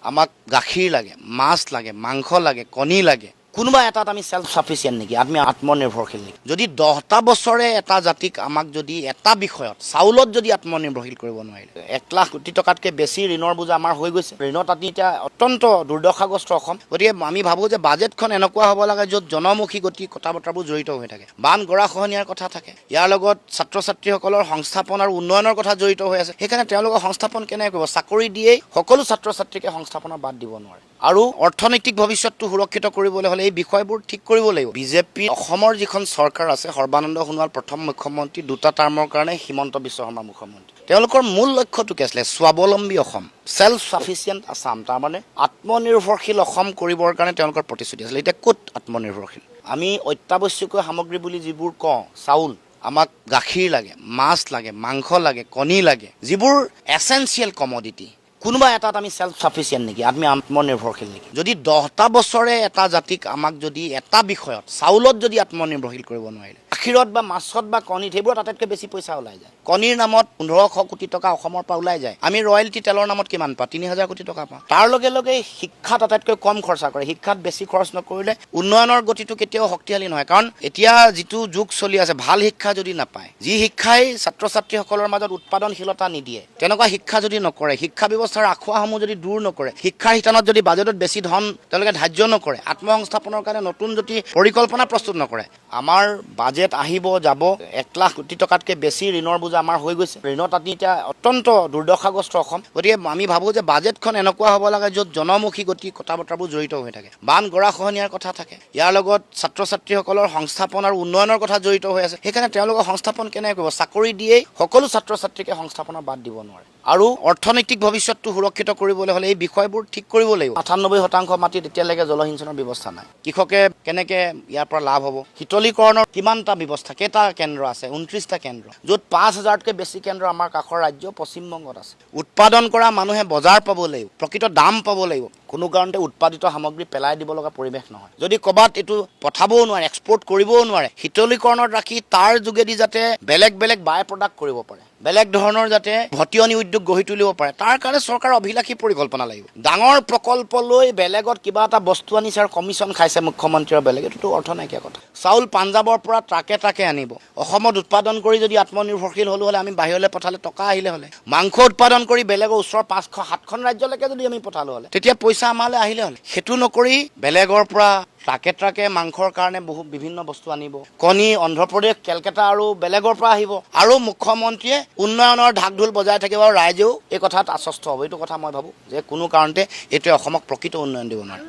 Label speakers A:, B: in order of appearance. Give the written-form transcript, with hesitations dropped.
A: আমাক গাখীৰ লাগে, মাছ লাগে, মাংস লাগে, কণী লাগে। কোনোবা এটাত আমি সেলফ সাফিচিয়েণ্ট নেকি? আমি আত্মনিৰ্ভৰশীল নেকি? যদি 10টা বছৰে এটা জাতিক আমাক যদি এটা বিষয়ত চাউলত যদি আত্মনিৰ্ভৰশীল কৰিব নোৱাৰিলে, 1 লাখ কোটি টকাতকৈ বেছি ঋণৰ বোজা আমাৰ হৈ গৈছে। ঋণত আমি এতিয়া অত্যন্ত দুৰ্দশাগ্ৰস্ত অসম। গতিকে আমি ভাবোঁ যে বাজেটখন এনেকুৱা হ'ব লাগে য'ত জনমুখী গতি কথা বতৰাবোৰ জড়িত হৈ থাকে, বান গৰাখহনীয়াৰ কথা থাকে, ইয়াৰ লগত ছাত্ৰ ছাত্ৰীসকলৰ সংস্থাপন আৰু উন্নয়নৰ কথা জড়িত হৈ আছে। সেইকাৰণে তেওঁলোকক সংস্থাপন কেনেকৈ কৰিব? চাকৰি দিয়েই সকলো ছাত্ৰ ছাত্ৰীকে সংস্থাপনৰ বাদ দিব নোৱাৰে। আৰু অৰ্থনৈতিক ভৱিষ্যতটো সুৰক্ষিত কৰিবলৈ হ'লে এই বিষয়বোৰ ঠিক কৰিব লাগিব। বিজেপি অসমৰ যিখন চৰকাৰ আছে, সৰ্বানন্দ সোণোৱাল প্ৰথম মুখ্যমন্ত্ৰী, 2টা টাৰ্মৰ কাৰণে হিমন্ত বিশ্ব শৰ্মা মুখ্যমন্ত্ৰী। তেওঁলোকৰ মূল লক্ষ্যটো কি আছিলে? স্বাৱলম্বী অসম, সেল্ফ সাফিচিয়েণ্ট আছাম, তাৰমানে আত্মনিৰ্ভৰশীল অসম কৰিবৰ কাৰণে তেওঁলোকৰ প্ৰতিশ্ৰুতি আছিলে। এতিয়া ক'ত আত্মনিৰ্ভৰশীল? আমি অত্যাৱশ্যকীয় সামগ্ৰী বুলি যিবোৰ কওঁ, চাউল, আমাক গাখীৰ লাগে, মাছ লাগে, মাংস লাগে, কণী লাগে, যিবোৰ এছেঞ্চিয়েল কমডিটি, কোনোবা এটাত আমি সেলফ সাফিচিয়েণ্ট নেকি? আমি আত্মনিৰ্ভৰশীল নেকি? যদি 10টা বছৰে এটা জাতিক আমাক যদি এটা বিষয়ত চাউলত যদি আত্মনিৰ্ভৰশীল কৰিব নোৱাৰিলে, গাখীৰত বা মাছত বা কণীত, সেইবোৰত আটাইতকৈ বেছি পইচা ওলাই যায়। কণীৰ নামত 1500 কোটি টকা অসমৰ পৰা ওলাই যায়। আমি ৰয়েলটি তেলৰ নামত কিমান পাওঁ? 3000 কোটি টকা পাওঁ। তাৰ লগে লগে শিক্ষাত আটাইতকৈ কম খৰচা কৰে। শিক্ষাত বেছি খৰচ নকৰিলে উন্নয়নৰ গতিটো কেতিয়াও শক্তিশালী নহয়। কাৰণ এতিয়া যিটো যুগ চলি আছে, ভাল শিক্ষা যদি নাপায়, যি শিক্ষাই ছাত্ৰ ছাত্ৰীসকলৰ মাজত উৎপাদনশীলতা নিদিয়ে, তেনেকুৱা শিক্ষা যদি নকৰে, শিক্ষা ব্যৱস্থাৰ আখুৱাসমূহ যদি দূৰ নকৰে, শিক্ষাৰ শিতানত যদি বাজেটত বেছি ধন তেওঁলোকে ধাৰ্য নকৰে, আত্মসংস্থাপনৰ কাৰণে নতুন যদি পৰিকল্পনা প্ৰস্তুত নকৰে, আমাৰ বাজেট আহিব যাব 1 লাখ কোটি টকাতকৈ বেছি ঋণৰ বোজা আমাৰ হৈ গৈছে। ঋণত আমি এতিয়া অত্যন্ত দুৰ্দশাগ্ৰস্ত অসম। গতিকে আমি ভাবোঁ যে বাজেটখন এনেকুৱা হ'ব লাগে য'ত জনমুখী গতি কথা বতৰাবোৰ জড়িত হৈ থাকে, বান গৰাখহনীয়াৰ কথা থাকে, ইয়াৰ লগত ছাত্ৰ ছাত্ৰীসকলৰ সংস্থাপন আৰু উন্নয়নৰ কথা জড়িত হৈ আছে। সেইকাৰণে তেওঁলোকক সংস্থাপন কেনেকৈ কৰিব? চাকৰি দিয়েই সকলো ছাত্ৰ ছাত্ৰীকে সংস্থাপনৰ বাদ দিব নোৱাৰে। আৰু অৰ্থনৈতিক ভৱিষ্যতটো সুৰক্ষিত কৰিবলৈ হ'লে এই বিষয়বোৰ ঠিক কৰিব লাগিব। 98% মাটিত এতিয়ালৈকে জলসিঞ্চনৰ ব্যৱস্থা নাই। কৃষকে কেনেকৈ ইয়াৰ পৰা লাভ হ'ব? শীতলীকৰণৰ কিমানটা ব্যৱস্থা, কেইটা কেন্দ্ৰ আছে? 29টা কেন্দ্ৰ, য'ত 5000তকৈ বেছি কেন্দ্ৰ আমাৰ কাষৰ ৰাজ্য পশ্চিমবংগত আছে। উৎপাদন কৰা মানুহে বজাৰ পাব লাগিব, প্ৰকৃত দাম পাব লাগিব। কোনো কাৰণতে উৎপাদিত সামগ্ৰী পেলাই দিব লগা পৰিৱেশ নহয়। যদি ক'ৰবাত এইটো পঠাবও নোৱাৰে, এক্সপৰ্ট কৰিবও নোৱাৰে, শীতলীকৰণত ৰাখি তাৰ যোগেদি যাতে বেলেগ বেলেগ বাই প্ৰডাক্ট কৰিব পাৰে, বেলেগ ধৰণৰ যাতে ভটিয়নি উদ্যোগ গঢ়ি তুলিব পাৰে, তাৰ কাৰণে চৰকাৰৰ অভিলাষী পৰিকল্পনা লাগিব। ডাঙৰ প্ৰকল্প লৈ বেলেগত কিবা এটা বস্তু আনিছে আৰু কমিশ্যন খাইছে মুখ্যমন্ত্ৰী আৰু বেলেগ, এইটোতো অৰ্থ নাইকিয়া কথা। চাউল পাঞ্জাৱৰ পৰা ট্ৰাকে ট্ৰাকে আনিব, অসমত উৎপাদন কৰি যদি আত্মনিৰ্ভৰশীল হ'লো হ'লে আমি বাহিৰলৈ পঠালে টকা আহিলে হ'লে, মাংস উৎপাদন কৰি বেলেগৰ ওচৰৰ 500-7খন ৰাজ্যলৈকে যদি আমি পঠালো হ'লে, তেতিয়া পইচা আমালৈ আহিলে হ'লে। সেইটো নকৰি বেলেগৰ পৰা ট্ৰাকে ট্ৰাকে মাংসৰ কাৰণে বিভিন্ন বস্তু আনিব, কণী অন্ধ্ৰপ্ৰদেশ, কেলকাতা আৰু বেলেগৰ পৰা আহিব, আৰু মুখ্যমন্ত্ৰীয়ে উন্নয়নৰ ঢাক ঢোল বজাই থাকিব আৰু ৰাইজেও এই কথাত আশ্বস্ত হ'ব। এইটো কথা মই ভাবোঁ যে কোনো কাৰণতে এইটোৱে অসমক প্ৰকৃত উন্নয়ন দিব নোৱাৰে।